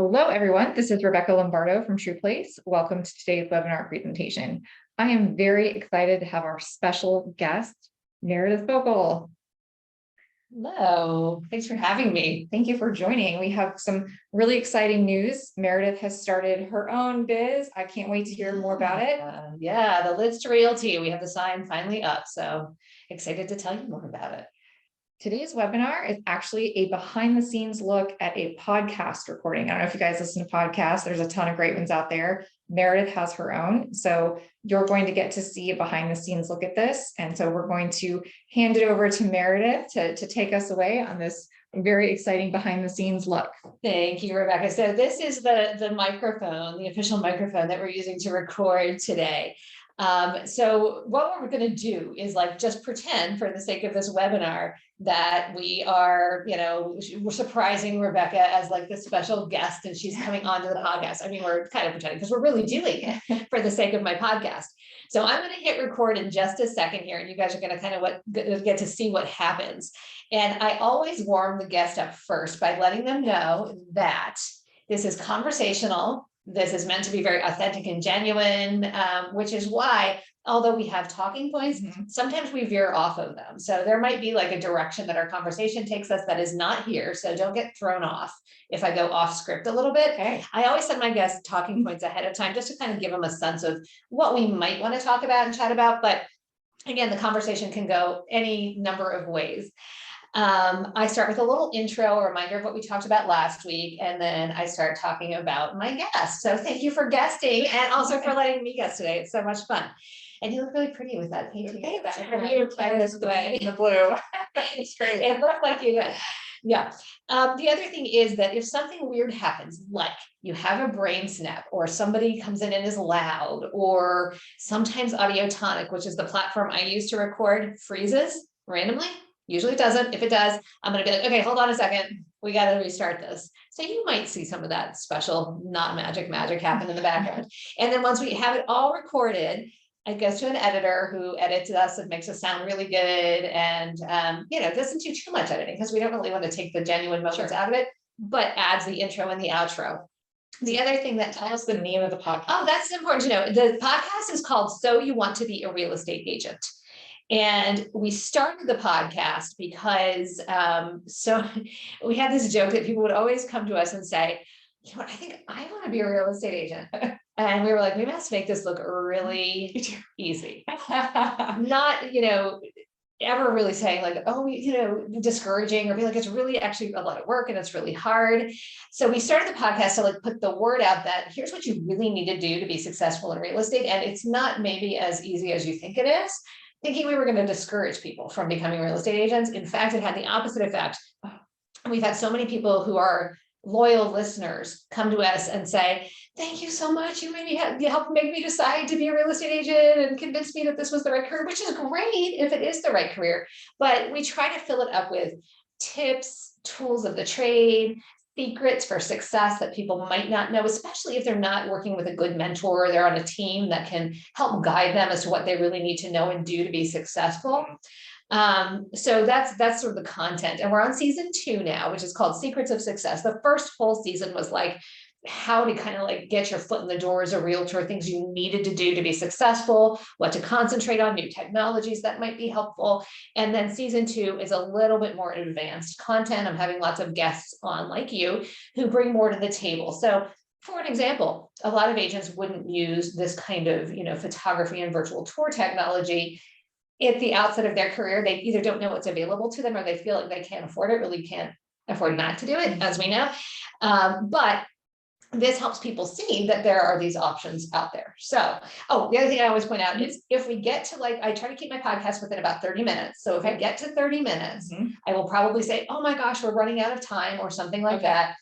Hello, everyone. This is Rebecca Lombardo from TruPlace. Welcome to today's webinar presentation. I am very excited to have our special guest, Meredith Fogle. Hello, thanks for having me. Thank you for joining. We have some really exciting news. Meredith has started her own biz. I can't wait to hear more about it. Yeah, the Lids to Realty. We have the sign finally up, so excited to tell you more about it. Today's webinar is actually a behind the scenes look at a podcast recording. I don't know if you guys listen to podcasts. There's a ton of great ones out there. Meredith has her own. So you're going to get to see a behind the scenes look at this. And so we're going to hand it over to Meredith to take us away on this very exciting behind the scenes look. Thank you, Rebecca. So this is the microphone, the official microphone that we're using to record today. So what we're going to do is just pretend for the sake of this webinar that we are, we're surprising Rebecca as the special guest and she's coming onto the podcast. I mean, we're kind of pretending because we're really doing it for the sake of my podcast. So I'm going to hit record in just a second here and you guys are going to kind of get to see what happens. And I always warm the guest up first by letting them know that this is conversational. This is meant to be very authentic and genuine, which is why, although we have talking points, sometimes we veer off of them. So there might be a direction that our conversation takes us that is not here. So don't get thrown off if I go off script a little bit. Okay. I always send my guests talking points ahead of time just to kind of give them a sense of what we might want to talk about and chat about. But again, the conversation can go any number of ways. I start with a little intro, a reminder of what we talked about last week, and then I start talking about my guest. So thank you for guesting and also for letting me guest today. It's so much fun. And you look really pretty with that painting. The blue. It's great. It looked like you did. Yeah. The other thing is that if something weird happens, like you have a brain snap or somebody comes in and is loud, or sometimes Audiotonic, which is the platform I use to record, freezes randomly. Usually it doesn't. If it does, I'm going to be like, okay, hold on a second. We got to restart this. So you might see some of that special, not magic happen in the background. And then once we have it all recorded, it goes to an editor who edits us and makes us sound really good. And, doesn't do too much editing because we don't really want to take the genuine moments out of it, but adds the intro and the outro. The other thing that tells us the name of the podcast. Oh, that's important to know. The podcast is called So You Want to Be a Real Estate Agent. And we started the podcast because so we had this joke that people would always come to us and say, I think I want to be a real estate agent. And we were like, we must make this look really easy. Not, ever really saying discouraging or be like, it's really actually a lot of work and it's really hard. So we started the podcast to put the word out that here's what you really need to do to be successful in real estate. And it's not maybe as easy as you think it is. Thinking we were going to discourage people from becoming real estate agents. In fact, it had the opposite effect. We've had so many people who are loyal listeners come to us and say, thank you so much. You helped make me decide to be a real estate agent and convince me that this was the right career, which is great if it is the right career. But we try to fill it up with tips, tools of the trade, secrets for success that people might not know, especially if they're not working with a good mentor or they're on a team that can help guide them as to what they really need to know and do to be successful. So that's sort of the content. And we're on season 2 now, which is called Secrets of Success. The first whole season was how to kind of get your foot in the door as a realtor, things you needed to do to be successful, what to concentrate on, new technologies that might be helpful. And then season 2 is a little bit more advanced content. I'm having lots of guests on like you who bring more to the table. So for an example, a lot of agents wouldn't use this kind of, photography and virtual tour technology at the outset of their career. They either don't know what's available to them or they feel like they can't afford it, really can't afford not to do it, as we know. But this helps people see that there are these options out there. So, the other thing I always point out is if we get to I try to keep my podcast within about 30 minutes. So if I get to 30 minutes, I will probably say, oh my gosh, we're running out of time or something like that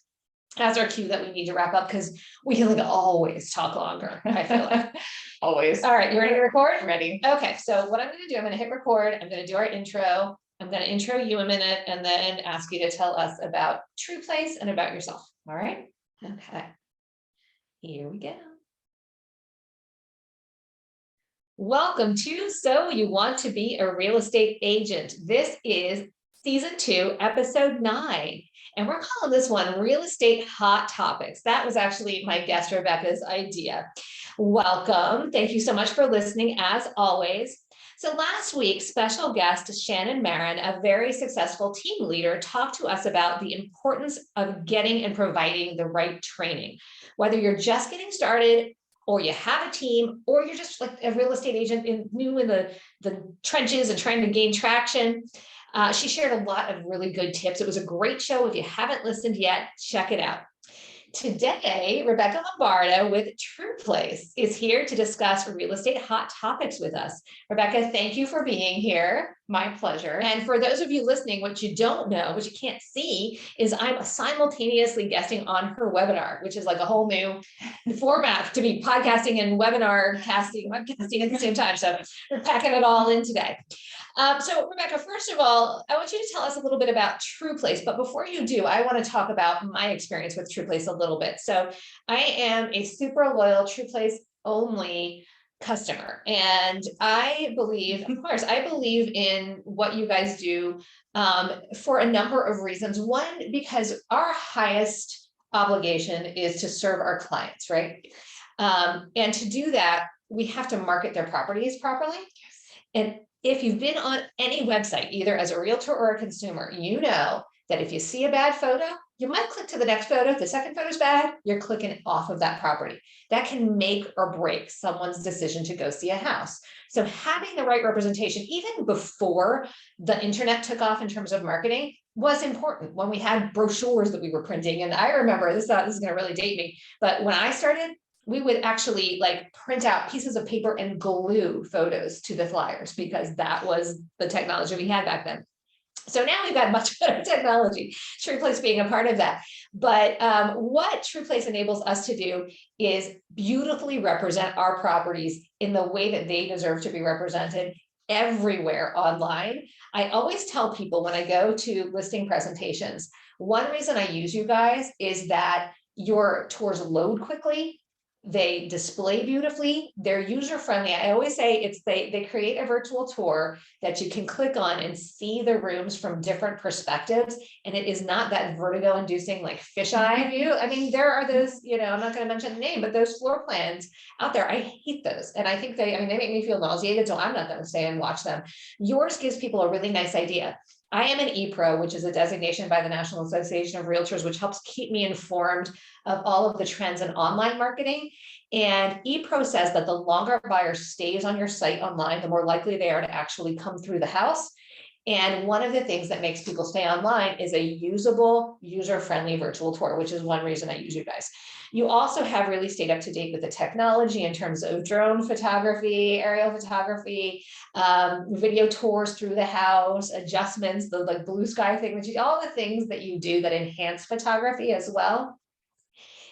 as our cue that we need to wrap up because we can always talk longer, I feel like. Always. All right, you ready to record? Ready. Okay, so what I'm going to do, I'm going to hit record. I'm going to do our intro. I'm going to intro you a minute and then ask you to tell us about TruPlace and about yourself. All right? Okay. Here we go. Welcome to So You Want to Be a Real Estate Agent. This is Season 2, episode 9. And we're calling this one Real Estate Hot Topics. That was actually my guest Rebecca's idea. Welcome. Thank you so much for listening, as always. So last week, special guest Shannon Marin, a very successful team leader, talked to us about the importance of getting and providing the right training. Whether you're just getting started, or you have a team, or you're just like a real estate agent new in the trenches and trying to gain traction. She shared a lot of really good tips. It was a great show. If you haven't listened yet, check it out. Today, Rebecca Lombardo with TruPlace is here to discuss real estate hot topics with us. Rebecca, thank you for being here. My pleasure. And for those of you listening, what you don't know, what you can't see, is I'm simultaneously guesting on her webinar, which is like a whole new format to be podcasting and webinar casting, webcasting at the same time. So we're packing it all in today. So Rebecca, first of all, I want you to tell us a little bit about TruPlace, but before you do, I want to talk about my experience with TruPlace a little bit. So I am a super loyal TruPlace only customer, and I believe, of course, I believe in what you guys do for a number of reasons. One, because our highest obligation is to serve our clients, right? And to do that, we have to market their properties properly. And if you've been on any website, either as a realtor or a consumer, you know that if you see a bad photo, you might click to the next photo. If the second photo is bad, you're clicking off of that property. That can make or break someone's decision to go see a house. So having the right representation, even before the internet took off in terms of marketing, was important. When we had brochures that we were printing, and I remember this is going to really date me, but when I started, we would actually like print out pieces of paper and glue photos to the flyers because that was the technology we had back then. So now we've got much better technology, TruPlace being a part of that. But what TruPlace enables us to do is beautifully represent our properties in the way that they deserve to be represented everywhere online. I always tell people when I go to listing presentations, one reason I use you guys is that your tours load quickly. They display beautifully, they're user-friendly. I always say they create a virtual tour that you can click on and see the rooms from different perspectives. And it is not that vertigo-inducing like fisheye view. I mean, there are those, I'm not going to mention the name, but those floor plans out there, I hate those. And I think they make me feel nauseated, so I'm not going to stay and watch them. Yours gives people a really nice idea. I am an ePro, which is a designation by the National Association of Realtors, which helps keep me informed of all of the trends in online marketing. And ePro says that the longer a buyer stays on your site online, the more likely they are to actually come through the house. And one of the things that makes people stay online is a usable, user-friendly virtual tour, which is one reason I use you guys. You also have really stayed up to date with the technology in terms of drone photography, aerial photography, video tours through the house, adjustments, the like blue sky thing, all the things that you do that enhance photography as well.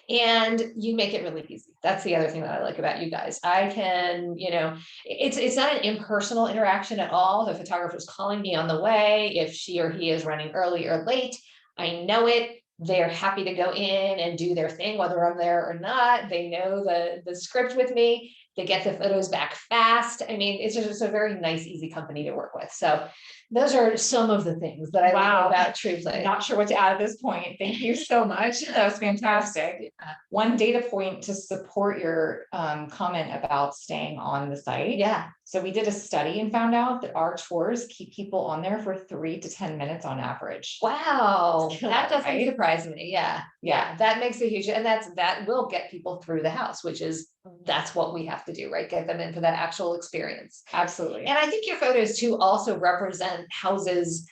And you make it really easy. That's the other thing that I like about you guys. I can, it's not an impersonal interaction at all. The photographer is calling me on the way. If she or he is running early or late, I know it. They're happy to go in and do their thing, whether I'm there or not. They know the script with me. They get the photos back fast. I mean, it's just a very nice, easy company to work with. So those are some of the things that I love about TruPlace. Not sure what to add at this point. Thank you so much. That was fantastic. One data point to support your comment about staying on the site. Yeah. So we did a study and found out that our tours keep people on there for 3 to 10 minutes on average. Wow. That doesn't Right? surprise me. Yeah. Yeah. That makes a huge, and that will get people through the house, that's what we have to do, right? Get them in for that actual experience. Absolutely. And I think your photos too also represent houses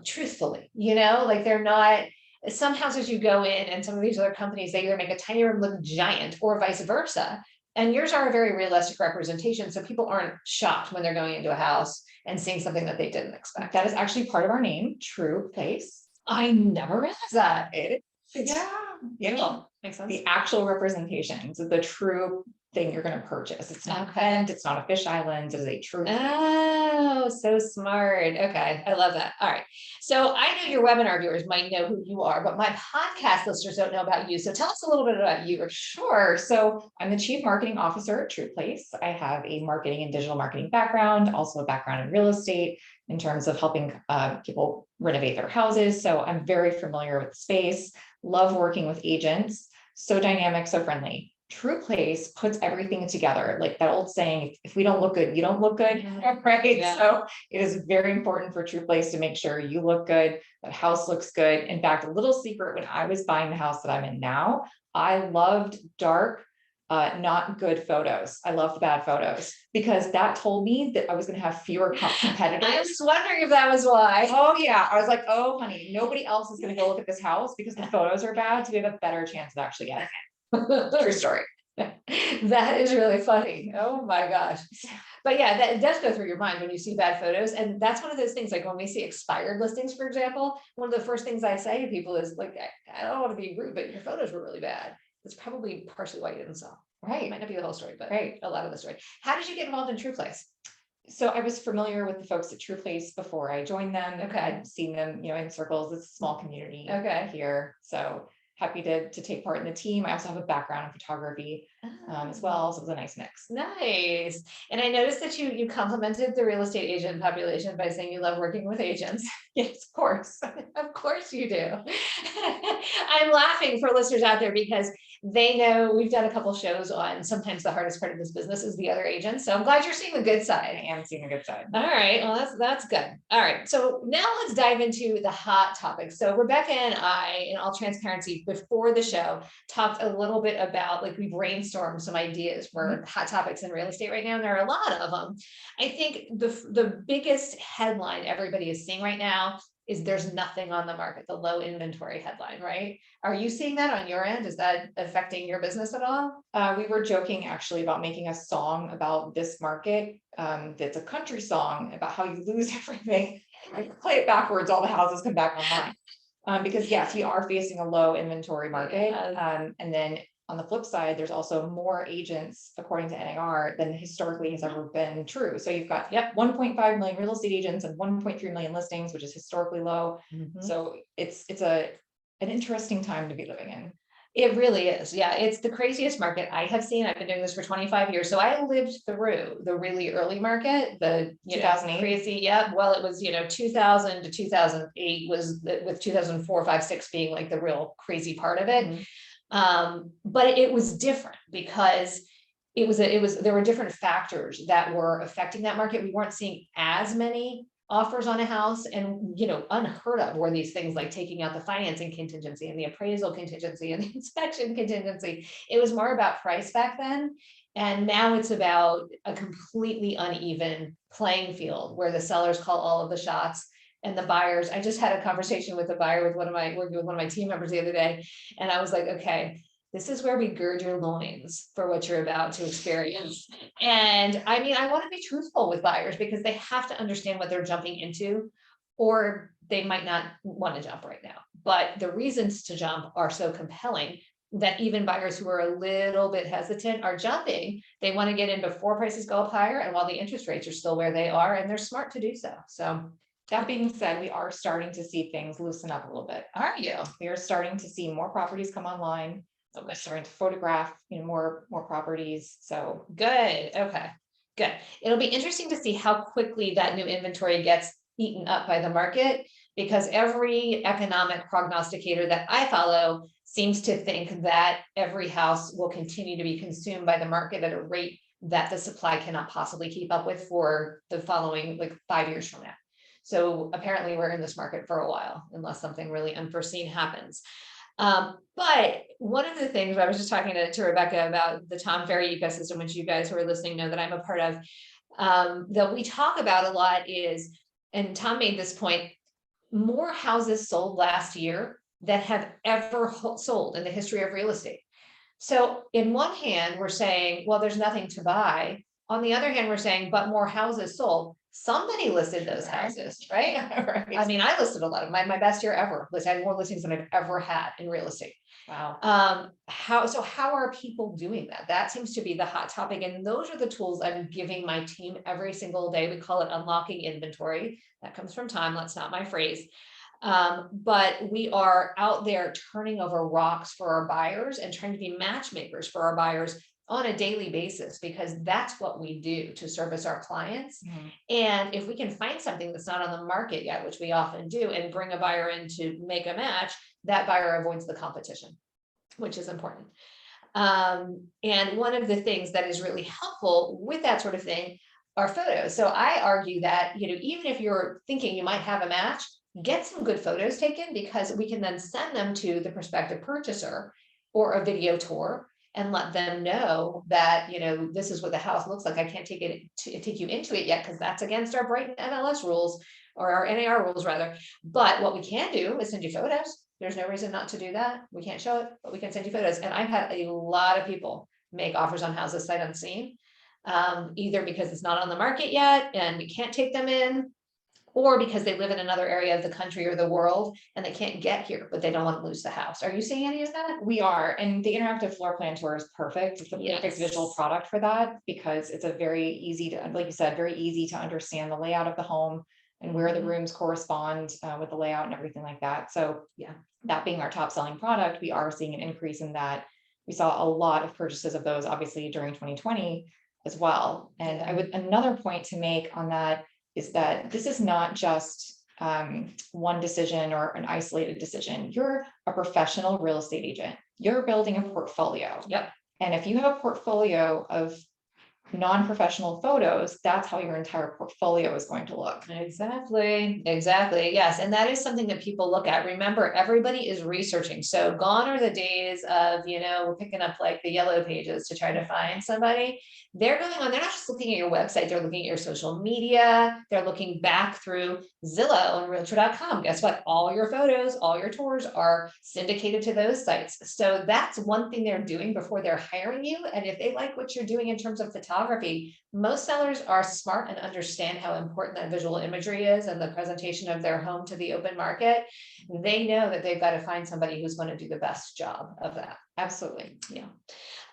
truthfully, like they're not, some houses you go in and some of these other companies, they either make a tiny room look giant or vice versa. And yours are a very realistic representation. So people aren't shocked when they're going into a house and seeing something that they didn't expect. That is actually part of our name, TruPlace. I never realized that. Yeah. Makes sense. The actual representations of the true thing you're going to purchase. It's not a vent, it's not a fish island, it is a true. Oh, so smart. Okay. I love that. All right. So I know your webinar viewers might know who you are, but my podcast listeners don't know about you. So tell us a little bit about you. Sure. So I'm the Chief Marketing Officer at TruPlace. I have a marketing and digital marketing background, also a background in real estate. in terms of helping people renovate their houses. So I'm very familiar with the space, love working with agents, so dynamic, so friendly. TruPlace puts everything together, like that old saying, if we don't look good, you don't look good, right? Yeah. So it is very important for TruPlace to make sure you look good, the house looks good. In fact, a little secret, when I was buying the house that I'm in now, I loved dark, not good photos. I love the bad photos because that told me that I was going to have fewer competitors. I was wondering if that was why. Oh yeah, I was like, oh honey, nobody else is going to go look at this house because the photos are bad, so we have a better chance of actually getting it. True story. That is really funny. Oh my gosh. But yeah, that does go through your mind when you see bad photos. And that's one of those things, like when we see expired listings, for example, one of the first things I say to people is like, I don't want to be rude, but your photos were really bad. That's probably partially why you didn't sell. Right. It might not be the whole story, but a lot of the story. How did you get involved in TruPlace? So I was familiar with the folks at TruPlace before I joined them. Okay. I'd seen them, in circles. It's a small community here. So happy to take part in the team. I also have a background in photography as well. So it was a nice mix. Nice. And I noticed that you complimented the real estate agent population by saying you love working with agents. Yes, of course. Of course you do. I'm laughing for listeners out there because they know we've done a couple shows on sometimes the hardest part of this business is the other agents. So I'm glad you're seeing the good side. I am seeing the good side. All right. Well, that's good. All right. So now let's dive into the hot topics. So Rebecca and I, in all transparency, before the show, talked a little bit about, like, we brainstormed some ideas for hot topics in real estate right now. And there are a lot of them. I think the biggest headline everybody is seeing right now is there's nothing on the market, the low inventory headline, right? Are you seeing that on your end? Is that affecting your business at all? We were joking actually about making a song about this market. That's a country song about how you lose everything. I play it backwards, all the houses come back online. Because yes, we are facing a low inventory market. And then on the flip side, there's also more agents, according to NAR, than historically has ever been true. So you've got 1.5 million real estate agents and 1.3 million listings, which is historically low. So it's an interesting time to be living in. It really is. Yeah, it's the craziest market I have seen. I've been doing this for 25 years. So I lived through the really early market, the 2008. Crazy. Yeah. Well, it was, 2000 to 2008 was with 2004, 5, 6 being like the real crazy part of it. But it was different because there were different factors that were affecting that market. We weren't seeing as many offers on a house, and unheard of were these things like taking out the financing contingency and the appraisal contingency and the inspection contingency. It was more about price back then. And now it's about a completely uneven playing field where the sellers call all of the shots and the buyers. I just had a conversation with a buyer working with one of my team members the other day. And I was like, okay, this is where we gird your loins for what you're about to experience. And I mean, I want to be truthful with buyers because they have to understand what they're jumping into, or they might not want to jump right now. But the reasons to jump are so compelling that even buyers who are a little bit hesitant are jumping. They want to get in before prices go up higher, and while the interest rates are still where they are, and they're smart to do so. So that being said, we are starting to see things loosen up a little bit. Are you? We are starting to see more properties come online. So we're starting to photograph, more properties. So good. Okay, good. It'll be interesting to see how quickly that new inventory gets eaten up by the market, because every economic prognosticator that I follow seems to think that every house will continue to be consumed by the market at a rate that the supply cannot possibly keep up with for the following 5 years from now. So apparently we're in this market for a while, unless something really unforeseen happens. But one of the things I was just talking to Rebecca about the Tom Ferry ecosystem, which you guys who are listening know that I'm a part of, that we talk about a lot is, and Tom made this point, more houses sold last year that have ever sold in the history of real estate. So in one hand, we're saying, well, there's nothing to buy. On the other hand, we're saying, but more houses sold. Somebody listed those houses, right? Right. I mean, I listed a lot of my best year ever. I had more listings than I've ever had in real estate. Wow. How are people doing that? That seems to be the hot topic. And those are the tools I'm giving my team every single day. We call it unlocking inventory. That comes from Tom. That's not my phrase. But we are out there turning over rocks for our buyers and trying to be matchmakers for our buyers on a daily basis, because that's what we do to service our clients. Mhm. And if we can find something that's not on the market yet, which we often do, and bring a buyer in to make a match, that buyer avoids the competition, which is important. And one of the things that is really helpful with that sort of thing are photos. So I argue that, even if you're thinking you might have a match, get some good photos taken, because we can then send them to the prospective purchaser or a video tour and let them know that, this is what the house looks like. I can't take you into it yet, because that's against our Brighton MLS rules, or our NAR rules rather. But what we can do is send you photos. There's no reason not to do that. We can't show it, but we can send you photos. And I've had a lot of people make offers on houses sight unseen, either because it's not on the market yet and we can't take them in, or because they live in another area of the country or the world and they can't get here, but they don't want to lose the house. Are you seeing any of that? We are, and the interactive floor plan tour is perfect. It's the perfect Yes. visual product for that, because it's a very easy to, like you said, very easy to understand the layout of the home and where the Mhm. rooms correspond with the layout and everything like that. So Yeah. that being our top selling product, we are seeing an increase in that. We saw a lot of purchases of those, obviously, during 2020 as well. And Yeah. I would, another point to make on that is that this is not just one decision or an isolated decision. You're a professional real estate agent. You're building a portfolio. Yep. And if you have a portfolio of non-professional photos, that's how your entire portfolio is going to look. Exactly. Yes. And that is something that people look at. Remember, everybody is researching. So gone are the days of, we're picking up like the yellow pages to try to find somebody. They're going on, they're not just looking at your website, they're looking at your social media, they're looking back through Zillow and Realtor.com. Guess what? All your photos, all your tours are syndicated to those sites. So that's one thing they're doing before they're hiring you. And if they like what you're doing in terms of photography, most sellers are smart and understand how important that visual imagery is and the presentation of their home to the open market. They know that they've got to find somebody who's going to do the best job of that. Absolutely. Yeah.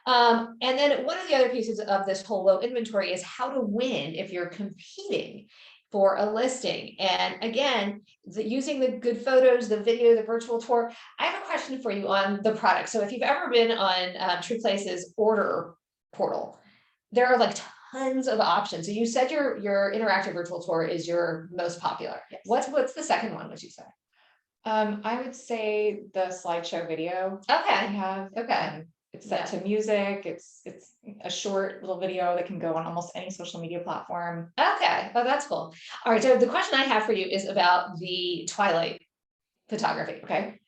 And then one of the other pieces of this whole low inventory is how to win if you're competing for a listing. And again, using the good photos, the video, the virtual tour. I have a question for you on the product. So if you've ever been on TruPlace's order portal, there are like tons of options. So you said your interactive virtual tour is your most popular. Yes. What's the second one, would you say? I would say the slideshow video Okay. we have. Okay. It's set to music. It's a short little video that can go on almost any social media platform. Okay. Oh, that's cool. All right. So the question I have for you is about the twilight photography. Okay.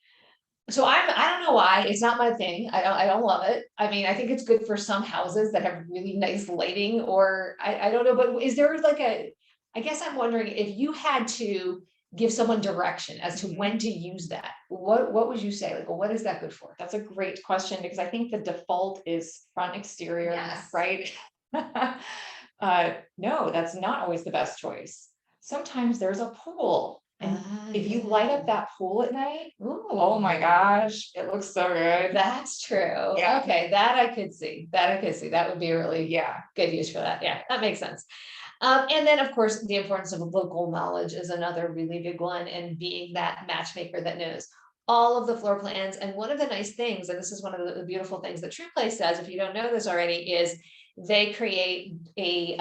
So I don't know why, it's not my thing. I don't love it. I mean, I think it's good for some houses that have really nice lighting, or I don't know, but is there like I guess I'm wondering if you had to give someone direction as to when to use that, what would you say? Like, well, what is that good for? That's a great question, because I think the default is front exterior, Yes. right? No, that's not always the best choice. Sometimes there's a pool. And if you light up that pool at night, oh my gosh, it looks so good. That's true. Yeah. Okay, that I could see. That would be a really good use for that. Yeah, that makes sense. And then, of course, the importance of local knowledge is another really big one, and being that matchmaker that knows all of the floor plans. And one of the nice things, and this is one of the beautiful things that TruPlace does, if you don't know this already, is they create a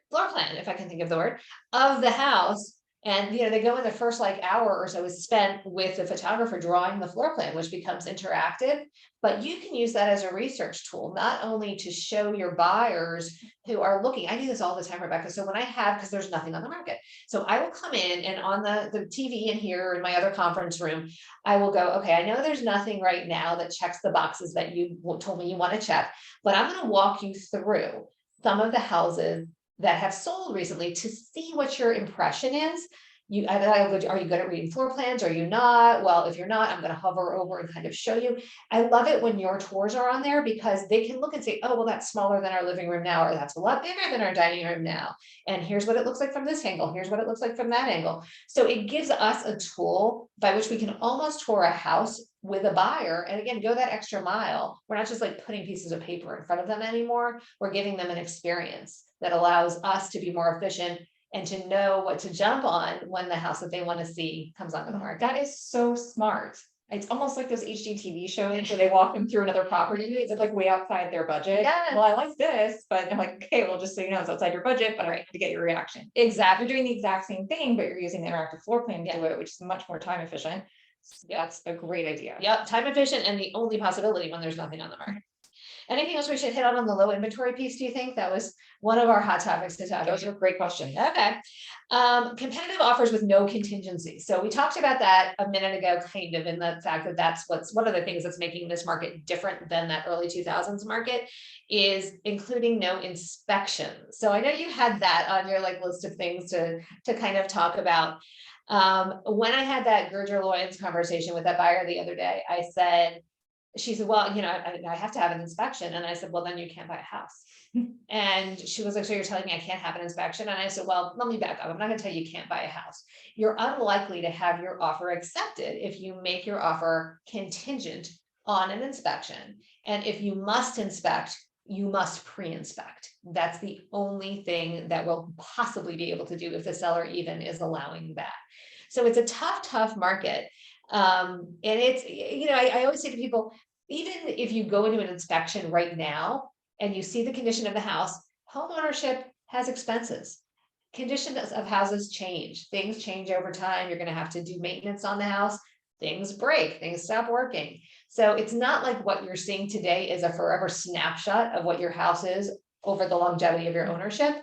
floor plan, if I can think of the word, of the house. And they go in the first like hour or so is spent with the photographer drawing the floor plan, which becomes interactive. But you can use that as a research tool, not only to show your buyers who are looking. I do this all the time, Rebecca. So when I have, because there's nothing on the market, so I will come in and on the TV in here in my other conference room, I will go, okay, I know there's nothing right now that checks the boxes that you told me you want to check, but I'm going to walk you through some of the houses that have sold recently to see what your impression is. Are you good at reading floor plans? Are you not? Well, if you're not, I'm going to hover over and kind of show you. I love it when your tours are on there, because they can look and say, oh, well, that's smaller than our living room now, or that's a lot bigger than our dining room now. And here's what it looks like from this angle. Here's what it looks like from that angle. So it gives us a tool by which we can almost tour a house with a buyer. And again, go that extra mile. We're not just like putting pieces of paper in front of them anymore. We're giving them an experience that allows us to be more efficient and to know what to jump on when the house that they want to see comes onto the market. That is so smart. It's almost like those HGTV shows where they walk them through another property. It's like way outside their budget. Yes. Well, I like this, but I'm like, okay, well, just so you know, it's outside your budget, but I have to get your reaction. Exactly. You're doing the exact same thing, but you're using the interactive floor plan to do it, which is much more time efficient. So that's a great idea. Yep, time efficient and the only possibility when there's nothing on the market. Anything else we should hit on the low inventory piece, do you think? That was one of our hot topics to talk about. Those are great questions. Okay. Competitive offers with no contingency. So we talked about that a minute ago, kind of, in the fact that that's what's one of the things that's making this market different than that early 2000s market, is including no inspections. So I know you had that on your list of things to kind of talk about. When I had that Gerger-Loyens conversation with that buyer the other day, I said, she said, well, I have to have an inspection. And I said, well, then you can't buy a house. And she was like, so you're telling me I can't have an inspection? And I said, well, let me back up. I'm not going to tell you can't buy a house. You're unlikely to have your offer accepted if you make your offer contingent on an inspection. And if you must inspect, you must pre-inspect. That's the only thing that we'll possibly be able to do if the seller even is allowing that. So it's a tough market. And it's, I always say to people, even if you go into an inspection right now and you see the condition of the house, home ownership has expenses. Conditions of houses change. Things change over time. You're going to have to do maintenance on the house. Things break, things stop working. So it's not like what you're seeing today is a forever snapshot of what your house is over the longevity of your ownership.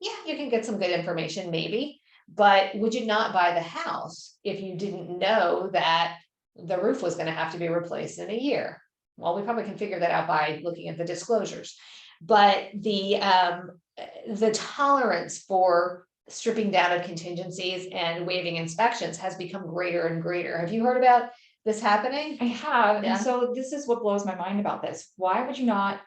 Yeah, you can get some good information maybe, but would you not buy the house if you didn't know that the roof was going to have to be replaced in a year? Well, we probably can figure that out by looking at the disclosures, but the tolerance for stripping down of contingencies and waiving inspections has become greater and greater. Have you heard about this happening? I have. Yeah. And so this is what blows my mind about this. Why would you not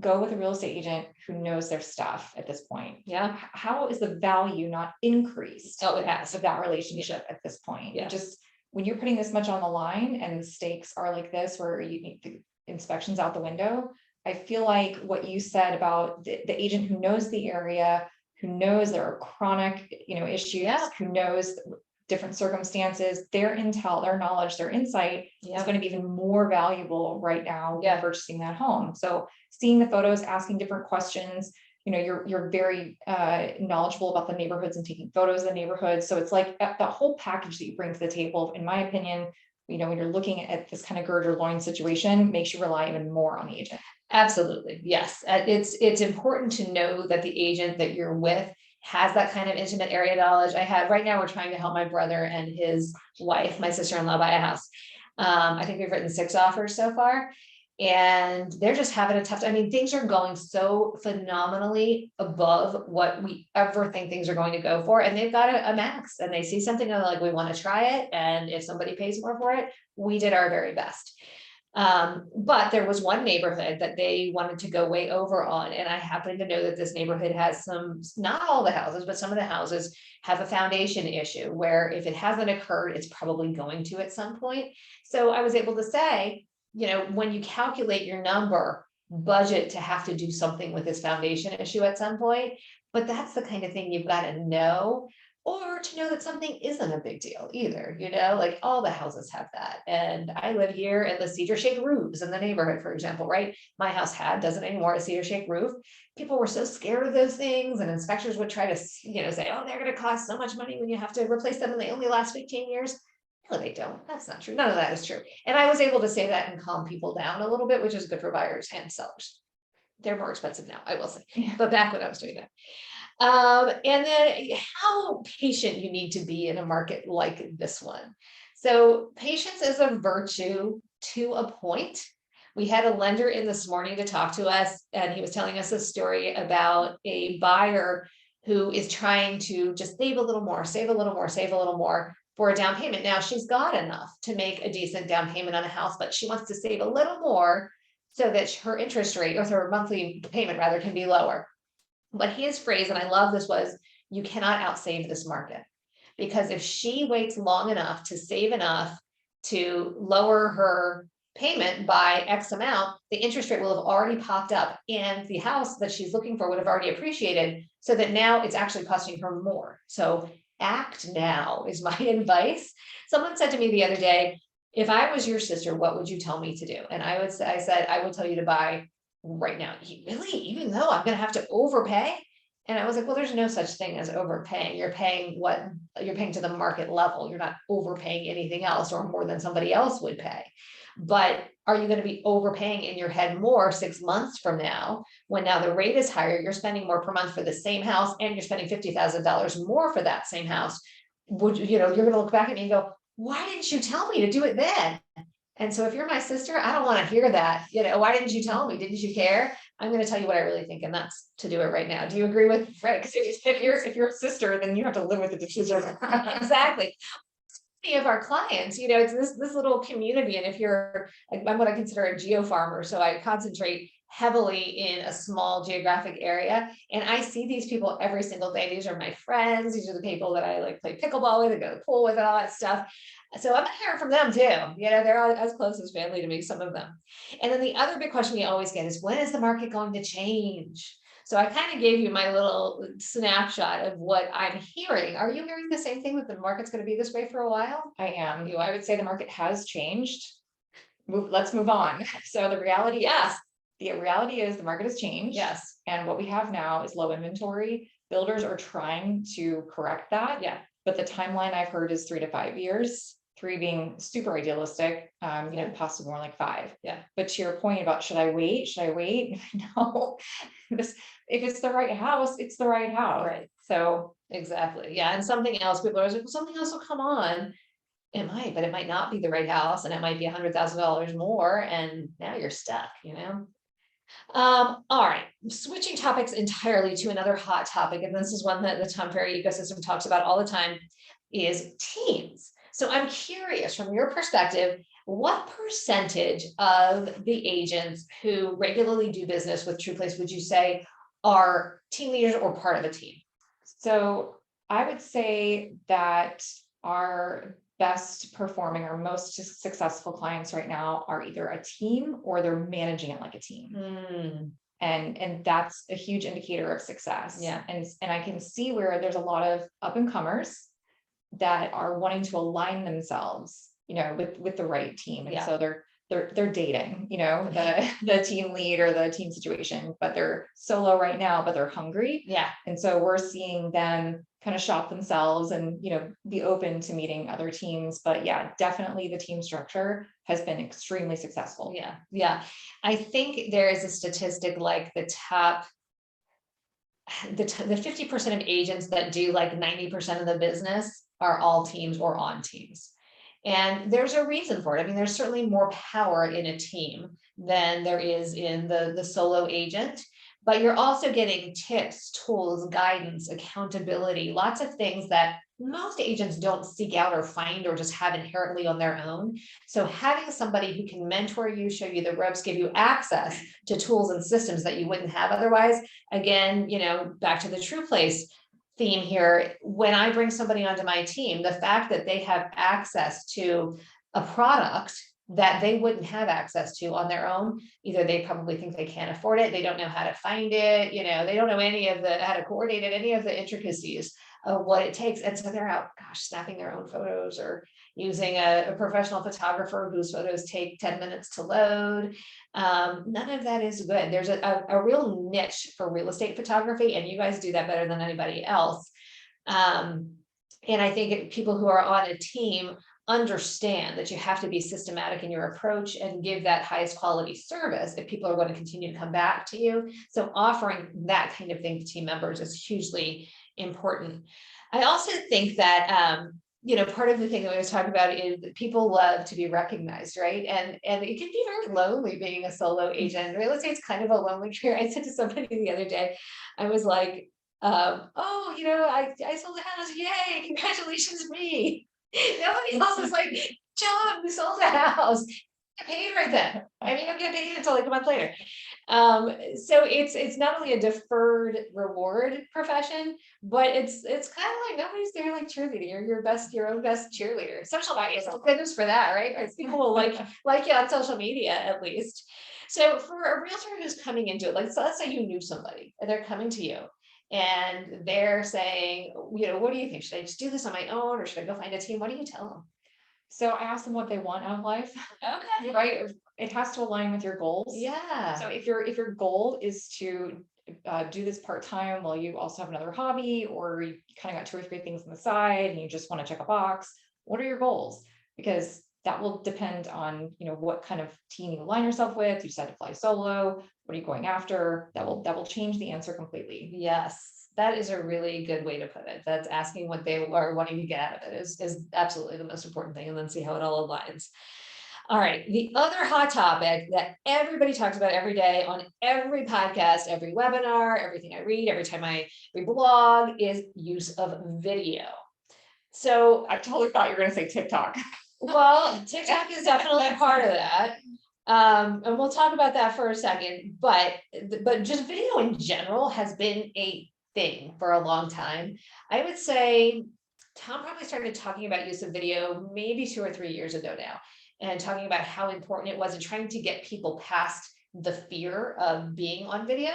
go with a real estate agent who knows their stuff at this point? Yeah. How is the value not increased? Oh, it has. Of that relationship at this point? Yeah. Just when you're putting this much on the line and the stakes are like this, where you need the inspections out the window. I feel like what you said about the agent who knows the area, who knows there are chronic, issues, who knows different circumstances, their intel, their knowledge, their insight is going to be even more valuable right now when purchasing that home. So seeing the photos, asking different questions, you're very knowledgeable about the neighborhoods and taking photos of the neighborhoods. So it's like the whole package that you bring to the table, in my opinion, when you're looking at this kind of Gerger-Loyens situation, makes you rely even more on the agent. Absolutely. Yes. It's important to know that the agent that you're with has that kind of intimate area knowledge. Right now, we're trying to help my brother and his wife, my sister-in-law, buy a house. I think we've written 6 offers so far, and they're just having a tough time. I mean, things are going so phenomenally above what we ever think things are going to go for. And they've got a max, and they see something and they're like, we want to try it. And if somebody pays more for it, we did our very best. But there was one neighborhood that they wanted to go way over on. And I happen to know that this neighborhood has not all the houses, but some of the houses have a foundation issue where if it hasn't occurred, it's probably going to at some point. So I was able to say, when you calculate your number, budget to have to do something with this foundation issue at some point, but that's the kind of thing you've got to know. Or to know that something isn't a big deal either, like all the houses have that. And I live here and the cedar shake roofs in the neighborhood, for example, right? My house doesn't anymore, a cedar shake roof. People were so scared of those things, and inspectors would try to, say, oh, they're going to cost so much money when you have to replace them and they only last 15 years. No, they don't. That's not true. None of that is true. And I was able to say that and calm people down a little bit, which is good for buyers and sellers. They're more expensive now, I will say, but back when I was doing that. And then how patient you need to be in a market like this one. So patience is a virtue to a point. We had a lender in this morning to talk to us, and he was telling us a story about a buyer who is trying to just save a little more for a down payment. Now she's got enough to make a decent down payment on a house, but she wants to save a little more so that her interest rate, or her monthly payment rather, can be lower. But his phrase, and I love this, was, you cannot outsave this market. Because if she waits long enough to save enough to lower her payment by X amount, the interest rate will have already popped up, and the house that she's looking for would have already appreciated, so that now it's actually costing her more. So act now is my advice. Someone said to me the other day, if I was your sister, what would you tell me to do? And I said, I would tell you to buy right now. Really? Even though I'm going to have to overpay? And I was like, well, there's no such thing as overpaying. You're paying what you're paying to the market level. You're not overpaying anything else or more than somebody else would pay. But are you going to be overpaying in your head more 6 months from now, when now the rate is higher, you're spending more per month for the same house and you're spending $50,000 more for that same house? Would you're going to look back at me and go, why didn't you tell me to do it then? And so if you're my sister, I don't want to hear that. Why didn't you tell me? Didn't you care? I'm going to tell you what I really think, and that's to do it right now. Do you agree with Fred? Because if you're a sister, then you have to live with the decision. Exactly. Of our clients, it's this little community. And if you're, I'm what I consider a geo farmer, so I concentrate heavily in a small geographic area, and I see these people every single day. These are my friends. These are the people that I like play pickleball with, and go to the pool with, and all that stuff. So I'm hearing from them too. They're all as close as family to me, some of them. And then the other big question we always get is, when is the market going to change? So I kind of gave you my little snapshot of what I'm hearing. Are you hearing the same thing, that the market's going to be this way for a while? I am. I would say the market has changed. Let's move on. So the reality, Yes. The reality is the market has changed. Yes. And what we have now is low inventory. Builders are trying to correct that. Yeah. But the timeline I've heard is 3 to 5 years. 3 being super idealistic, possibly more like 5. Yeah. But to your point about, should I wait? Should I wait? No, if it's the right house, it's the right house. Right. So exactly. Yeah. And something else, people are always like, well, something else will come on. It might, but it might not be the right house, and it might be $100,000 more. And now you're stuck, All right. Switching topics entirely to another hot topic. And this is one that the Tom Ferry ecosystem talks about all the time, is teams. So I'm curious, from your perspective, what percentage of the agents who regularly do business with TruPlace would you say are team leaders or part of a team? So I would say that our best performing or most successful clients right now are either a team or they're managing it like a team. And that's a huge indicator of success. Yeah. And I can see where there's a lot of up and comers that are wanting to align themselves, with the right team. And so they're dating, the team lead or the team situation, but they're solo right now, but they're hungry. Yeah. And so we're seeing them kind of shop themselves and, be open to meeting other teams. But yeah, definitely the team structure has been extremely successful. Yeah. Yeah. I think there is a statistic like the 50% of agents that do like 90% of the business are all teams or on teams. And there's a reason for it. I mean, there's certainly more power in a team than there is in the solo agent, but you're also getting tips, tools, guidance, accountability, lots of things that most agents don't seek out or find or just have inherently on their own. So having somebody who can mentor you, show you the ropes, give you access to tools and systems that you wouldn't have otherwise. Again, back to the TruPlace theme here. When I bring somebody onto my team, the fact that they have access to a product that they wouldn't have access to on their own, either they probably think they can't afford it, they don't know how to find it, they don't know how to coordinate it, any of the intricacies of what it takes. And so they're out, snapping their own photos or using a professional photographer whose photos take 10 minutes to load. None of that is good. There's a real niche for real estate photography, and you guys do that better than anybody else. And I think people who are on a team understand that you have to be systematic in your approach and give that highest quality service if people are going to continue to come back to you. So offering that kind of thing to team members is hugely important. I also think that, part of the thing that we always talk about is that people love to be recognized, right? And it can be very lonely being a solo agent. Real estate's kind of a lonely career. I said to somebody the other day, I was like, I sold the house. Yay, congratulations, me. Nobody else is like, John, we sold the house. I paid right then. I mean, I'm getting paid until like a month later. So it's not only a deferred reward profession, but it's kind of like nobody's there like cheerleading. You're your own best cheerleader. Social media is famous for that, right? Because people will like you on social media at least. So for a realtor who's coming into it, let's say you knew somebody and they're coming to you and they're saying, what do you think? Should I just do this on my own, or should I go find a team? What do you tell them? So I ask them what they want out of life, Okay. right? It has to align with your goals. Yeah. So if your goal is to do this part-time while you also have another hobby, or you kind of got 2 or 3 things on the side and you just want to check a box, what are your goals? Because that will depend on, what kind of team you align yourself with. You decide to fly solo. What are you going after? That will change the answer completely. Yes, that is a really good way to put it. That's asking what they are wanting to get out of it is absolutely the most important thing, and then see how it all aligns. All right, the other hot topic that everybody talks about every day on every podcast, every webinar, everything I read, every time I read blog is use of video. So, I totally thought you were going to say TikTok. well, TikTok is definitely part of that. And we'll talk about that for a second, but just video in general has been a thing for a long time. I would say Tom probably started talking about use of video maybe 2 or 3 years ago now, and talking about how important it was and trying to get people past the fear of being on video.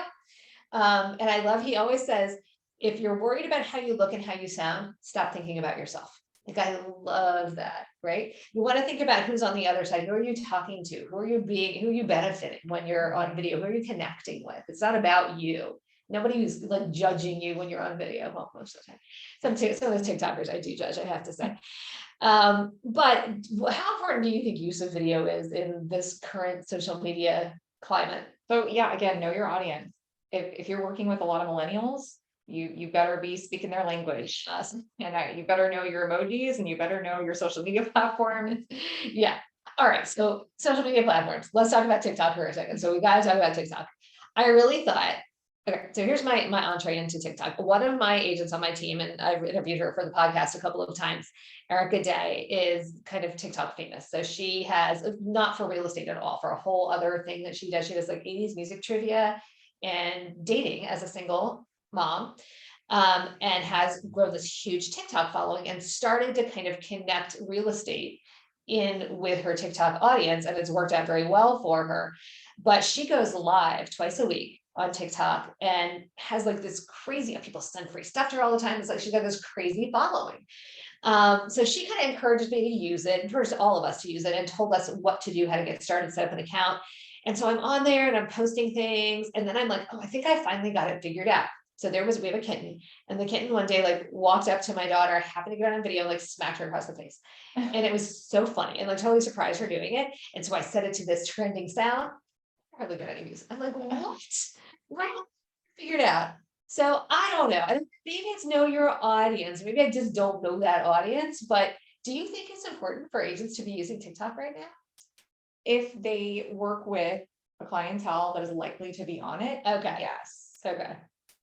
And I love, he always says, if you're worried about how you look and how you sound, stop thinking about yourself. Like, I love that, right? You want to think about who's on the other side. Who are you talking to? Who are you benefiting when you're on video? Who are you connecting with? It's not about you. Nobody who's like judging you when you're on video. Well, most of the time. Some of the TikTokers I do judge, I have to say. But how important do you think use of video is in this current social media climate? So yeah, again, know your audience. If you're working with a lot of millennials, you better be speaking their language. And you better know your emojis, and you better know your social media platforms. Yeah. All right. So social media platforms. Let's talk about TikTok for a second. So we got to talk about TikTok. I really thought, okay, so here's my entree into TikTok. One of my agents on my team, and I've interviewed her for the podcast a couple of times, Erica Day, is kind of TikTok famous. So she has, not for real estate at all, for a whole other thing that she does. She does like 80s music trivia and dating as a single mom. And has grown this huge TikTok following and started to kind of connect real estate in with her TikTok audience, and it's worked out very well for her. But she goes live twice a week on TikTok and has like this crazy, people send free stuff to her all the time. It's like she's got this crazy following. So she kind of encouraged me to use it, encouraged all of us to use it, and told us what to do, how to get started, set up an account. And so I'm on there and I'm posting things, and then I'm like, oh, I think I finally got it figured out. So we have a kitten, and the kitten one day like walked up to my daughter, happened to get on video, like smacked her across the face. And it was so funny and like totally surprised her doing it. And so I set it to this trending sound. Hardly got any views. I'm like, what? Right? Figured out. So I don't know. Maybe it's know your audience. Maybe I just don't know that audience. But do you think it's important for agents to be using TikTok right now? If they work with a clientele that is likely to be on it, Okay. yes. Okay.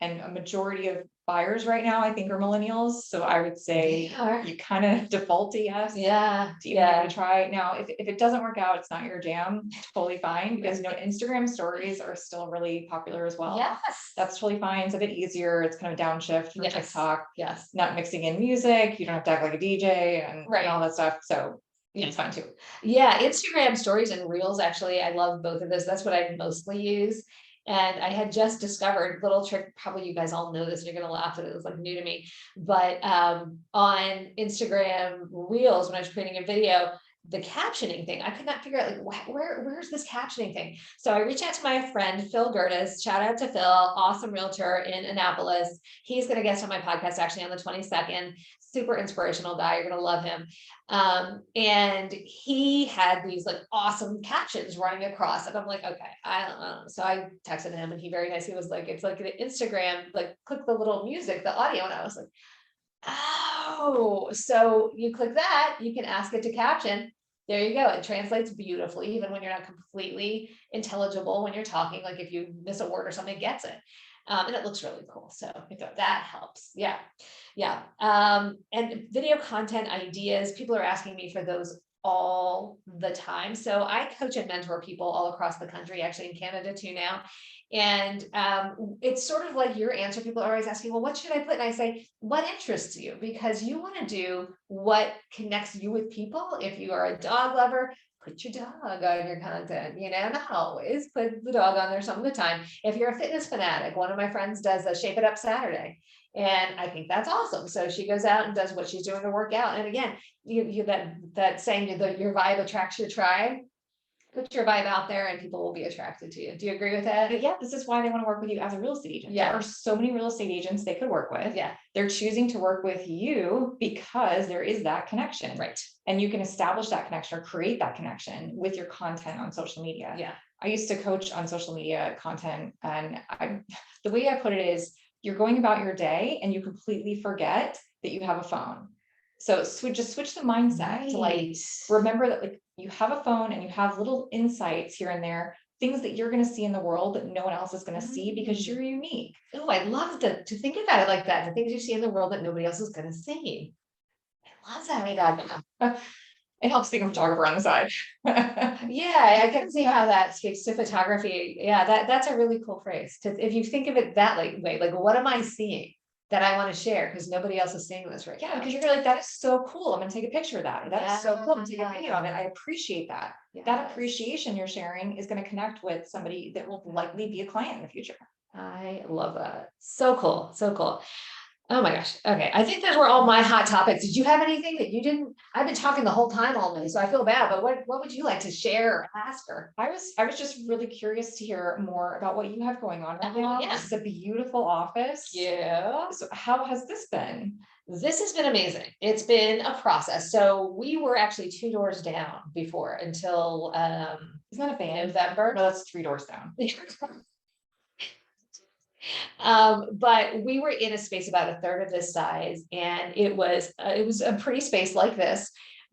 And a majority of buyers right now, I think, are millennials. So I would say They are. you kind of default to yes. Yeah. To even give it a try. Now, if it doesn't work out, it's not your jam, totally fine, because Instagram stories are still really popular as well. Yes. That's totally fine. It's a bit easier. It's kind of downshift from Yes. TikTok. Yes. Not mixing in music. You don't have to act like a DJ and all that stuff. So yeah, it's fine too. Yeah, Instagram stories and reels, actually, I love both of those. That's what I mostly use. And I had just discovered little trick, probably you guys all know this and you're gonna laugh at it, it's like new to me. But on Instagram Reels, when I was creating a video, the captioning thing, I could not figure out like where's this captioning thing. So I reached out to my friend Phil Gertis, shout out to Phil, awesome realtor in Annapolis. He's gonna guest on my podcast actually on the 22nd. Super inspirational guy, you're gonna love him. And he had these like awesome captions running across, and I'm like, okay, I don't know. So I texted him, and he very nice. He was like, it's like the Instagram, like click the little music, the audio, and I was like, oh, so you click that, you can ask it to caption. There you go. It translates beautifully, even when you're not completely intelligible when you're talking. Like if you miss a word or something, it gets it. And it looks really cool. So that helps. Yeah. Yeah. And video content ideas, people are asking me for those all the time. So I coach and mentor people all across the country, actually in Canada too now. And it's sort of like your answer. People are always asking, well, what should I put? And I say, what interests you? Because you want to do what connects you with people. If you are a dog lover, put your dog on your content, not always put the dog on there some of the time. If you're a fitness fanatic, one of my friends does a Shape It Up Saturday. And I think that's awesome. So she goes out and does what she's doing to work out. And again, you that saying that your vibe attracts your tribe. Put your vibe out there and people will be attracted to you. Do you agree with that? But yeah, this is why they want to work with you as a real estate agent. Yeah. There are so many real estate agents they could work with. Yeah. They're choosing to work with you because there is that connection. Right. And you can establish that connection or create that connection with your content on social media. Yeah. I used to coach on social media content, and the way I put it is you're going about your day and you completely forget that you have a phone. So just switch the mindset to like, remember that like you have a phone and you have little insights here and there, things that you're going to see in the world that no one else is going to see because you're unique. Oh, I love to think about it like that. The things you see in the world that nobody else is going to see. I love that. It helps being a photographer on the side. Yeah, I can see how that speaks to photography. Yeah, that's a really cool phrase. If you think of it that way, like what am I seeing that I want to share because nobody else is seeing this right Yeah, now? because you're like, that is so cool. I'm going to take a picture of that. Or that's so cool. I'm going to take a video of it. Yeah. I appreciate that. That Yes. appreciation you're sharing is going to connect with somebody that will likely be a client in the future. I love that. So cool. So cool. Oh my gosh. Okay. I think those were all my hot topics. Did you have anything that you didn't? I've been talking the whole time all day, so I feel bad, but what would you like to share or ask her? I was just really curious to hear more about what you have going on right now. Yeah. This is a beautiful office. Yeah. So how has this been? This has been amazing. It's been a process. So we were actually 2 doors down before until Isn't that a band? November. No, that's 3 doors down. But we were in a space about a third of this size, and it was a pretty space like this,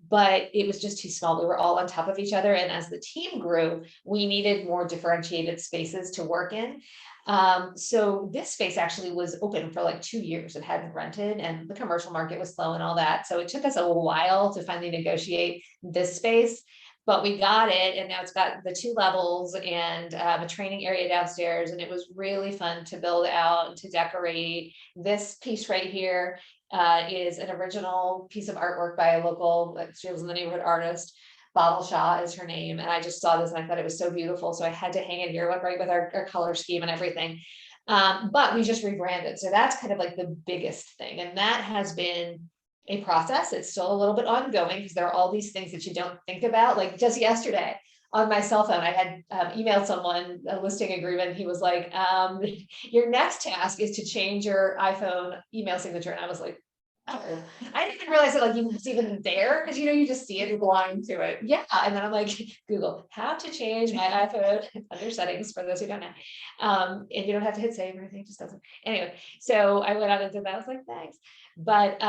but it was just too small. We were all on top of each other, and as the team grew, we needed more differentiated spaces to work in. So this space actually was open for like 2 years. It hadn't rented, and the commercial market was slow and all that. So it took us a little while to finally negotiate this space. But we got it, and now it's got the 2 levels and a training area downstairs, and it was really fun to build out and to decorate. This piece right here is an original piece of artwork by a local, like she was in the neighborhood artist. Bottle Shaw is her name, and I just saw this and I thought it was so beautiful, so I had to hang it here, like right with our color scheme and everything. But we just rebranded, so that's kind of like the biggest thing, and that has been a process. It's still a little bit ongoing because there are all these things that you don't think about. Like just yesterday on my cell phone, I had emailed someone a listing agreement. He was like, your next task is to change your iPhone email signature. And I was like, oh, I didn't even realize that like it's even there because you just see it, you're blind to it. Yeah. And then I'm like, Google how to change my iPhone under settings for those who don't know. And you don't have to hit save or anything, it just doesn't. Anyway, so I went out and did that. I was like, thanks. But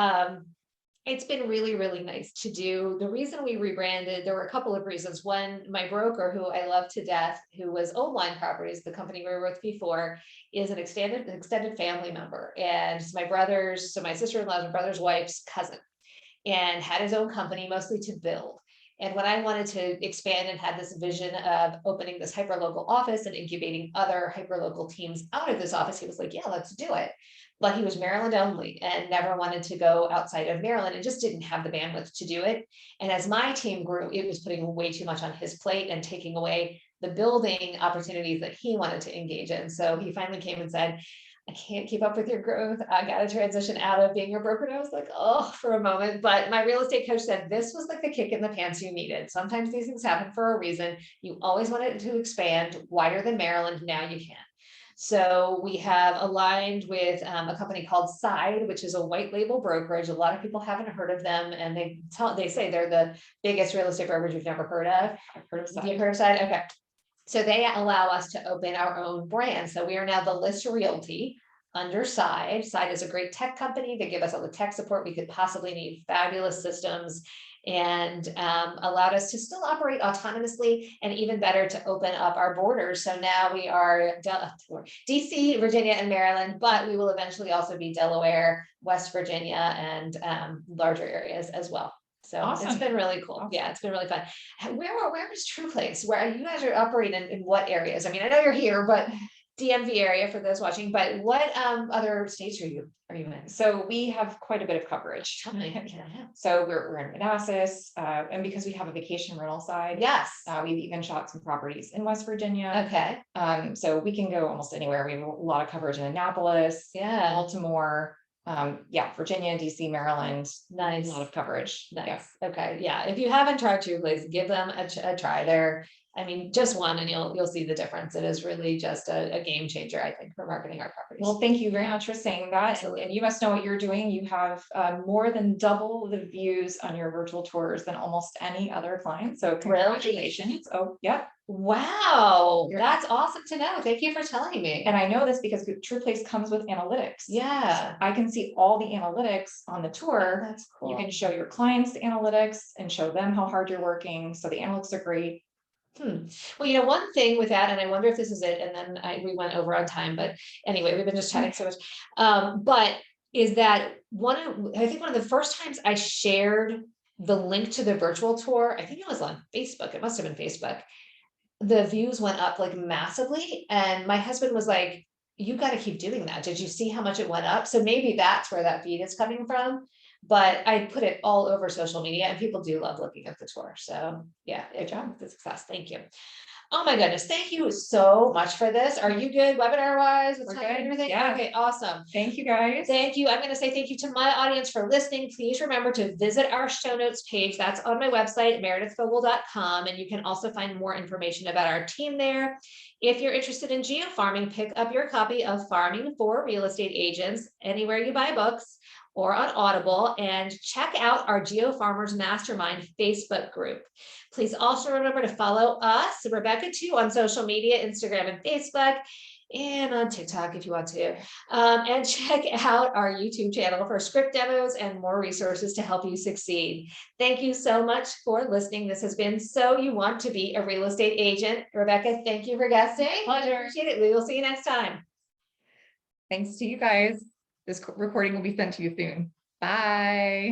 it's been really, really nice to do. The reason we rebranded, there were a couple of reasons. One, my broker, who I love to death, who was Old Line Properties, the company we were with before, is an extended family member. And it's my sister-in-law's my brother's wife's cousin, and had his own company, mostly to build. And when I wanted to expand and had this vision of opening this hyperlocal office and incubating other hyperlocal teams out of this office, he was like, yeah, let's do it. But he was Maryland only and never wanted to go outside of Maryland and just didn't have the bandwidth to do it. And as my team grew, it was putting way too much on his plate and taking away the building opportunities that he wanted to engage in. So he finally came and said, I can't keep up with your growth. I got to transition out of being your broker. And I was like, oh, for a moment. But my real estate coach said, this was like the kick in the pants you needed. Sometimes these things happen for a reason. You always wanted to expand wider than Maryland. Now you can. So we have aligned with a company called Side, which is a white label brokerage. A lot of people haven't heard of them, and they say they're the biggest real estate brokerage you've never heard of. I've heard of Side. You've heard of Side? Okay. So they allow us to open our own brand. So we are now the List Realty under Side. Side is a great tech company. They give us all the tech support we could possibly need, fabulous systems, and allowed us to still operate autonomously, and even better, to open up our borders. So now we are DC, Virginia, and Maryland, but we will eventually also be Delaware, West Virginia, and larger areas as well. So Awesome. It's been really cool. Awesome. Yeah, it's been really fun. Where is TruPlace? Where you guys are operating in what areas? I mean, I know you're here, but DMV area for those watching, but what other states are you in? So we have quite a bit of coverage. Tell me. Yeah. So we're in Manassas, and because we have a vacation rental side, Yes. we've even shot some properties in West Virginia. Okay. So we can go almost anywhere. We have a lot of coverage in Annapolis, Yeah. Baltimore, yeah, Virginia, DC, Maryland. Nice. A lot of coverage. Nice. Yeah. Okay. Yeah. If you haven't tried TruPlace, give them a try. I mean, just one and you'll see the difference. It is really just a game changer, I think, for marketing our properties. Well, thank you very much for saying that. And you must know what you're doing. You have more than double the views on your virtual tours than almost any other client. So congratulations. Oh, yeah. Wow. That's awesome to know. Thank you for telling me. And I know this because TruPlace comes with analytics. Yeah. So I can see all the analytics on the tour. That's cool. You can show your clients the analytics and show them how hard you're working. So the analytics are great. Well, one thing with that, and I wonder if this is it, and then we went over on time, but anyway, we've been just chatting so much. But is that I think one of the first times I shared the link to the virtual tour, I think it was on Facebook. It must have been Facebook. The views went up like massively. And my husband was like, you got to keep doing that. Did you see how much it went up? So maybe that's where that feed is coming from. But I put it all over social media and people do love looking at the tour. So yeah, good job with the success. Thank you. Oh my goodness. Thank you so much for this. Are you good webinar wise? We're good. Everything? Yeah. Okay. Awesome. Thank you guys. Thank you. I'm going to say thank you to my audience for listening. Please remember to visit our show notes page. That's on my website, meredithfogle.com. And you can also find more information about our team there. If you're interested in geofarming, pick up your copy of Farming for Real Estate Agents anywhere you buy books or on Audible, and check out our Geo Farmers Mastermind Facebook group. Please also remember to follow us, Rebecca too, on social media, Instagram and Facebook, and on TikTok if you want to. And check out our YouTube channel for script demos and more resources to help you succeed. Thank you so much for listening. This has been So You Want to Be a Real Estate Agent. Rebecca, thank you for guesting. Pleasure. Appreciate it. We will see you next time. Thanks to you guys. This recording will be sent to you soon. Bye.